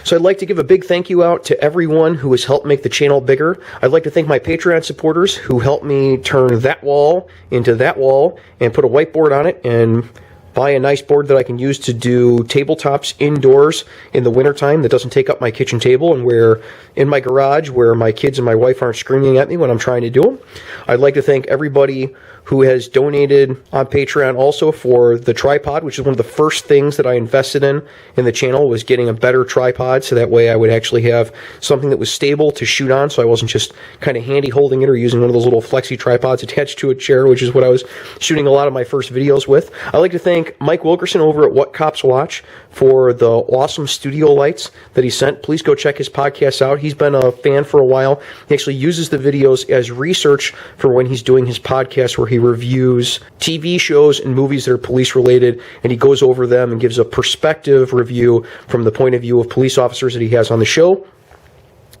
So I'd like to give a big thank you out to everyone who has helped make the channel bigger. I'd like to thank my Patreon supporters who helped me turn that wall into that wall and put a whiteboard on it and buy a nice board that I can use to do tabletops indoors in the wintertime that doesn't take up my kitchen table and where in my garage where my kids and my wife aren't screaming at me when I'm trying to do them. I'd like to thank everybody who has donated on Patreon also for the tripod, which is one of the first things that I invested in the channel, was getting a better tripod so that way I would actually have something that was stable to shoot on, so I wasn't just kind of handy holding it or using one of those little flexi tripods attached to a chair, which is what I was shooting a lot of my first videos with. I'd like to thank Mike Wilkerson over at What Cops Watch for the awesome studio lights that he sent. Please go check his podcast out. He's been a fan for a while. He actually uses the videos as research for when he's doing his podcast where he reviews TV shows and movies that are police related, and he goes over them and gives a perspective review from the point of view of police officers that he has on the show.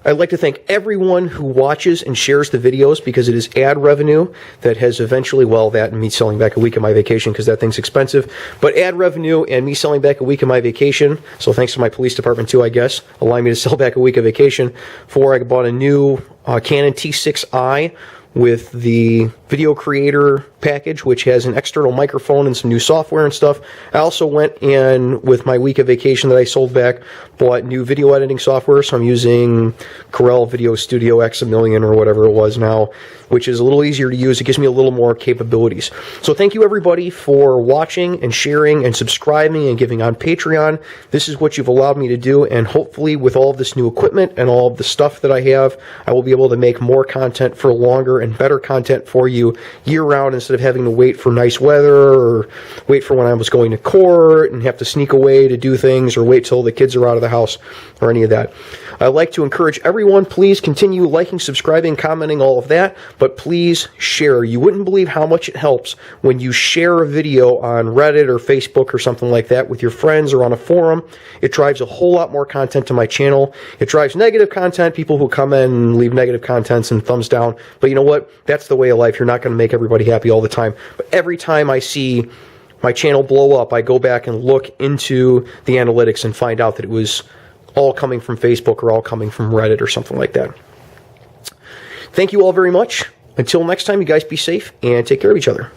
I'd like to thank everyone who watches and shares the videos because it is ad revenue that has eventually, well, that and me selling back a week of my vacation because that thing's expensive, but ad revenue and me selling back a week of my vacation, so thanks to my police department too, I guess, allowing me to sell back a week of vacation, for I bought a new Canon T6i with the video creator package, which has an external microphone and some new software and stuff. I also went in with my week of vacation that I sold back, bought new video editing software, so I'm using Corel Video Studio X a million or whatever it was now, which is a little easier to use. It gives me a little more capabilities. So thank you everybody for watching and sharing and subscribing and giving on Patreon. This is what you've allowed me to do, and hopefully with all of this new equipment and all of the stuff that I have, I will be able to make more content for longer and better content for you year-round instead of having to wait for nice weather or wait for when I was going to court and have to sneak away to do things or wait till the kids are out of the house or any of that. I'd like to encourage everyone, please continue liking, subscribing, commenting, all of that, but please share. You wouldn't believe how much it helps when you share a video on Reddit or Facebook or something like that with your friends or on a forum. It drives a whole lot more content to my channel. It drives negative content, people who come in and leave negative contents and thumbs down, but you know what? That's the way of life. You're not going to make everybody happy all the time. But every time I see my channel blow up, I go back and look into the analytics and find out that it was all coming from Facebook or all coming from Reddit or something like that. Thank you all very much. Until next time, you guys be safe and take care of each other.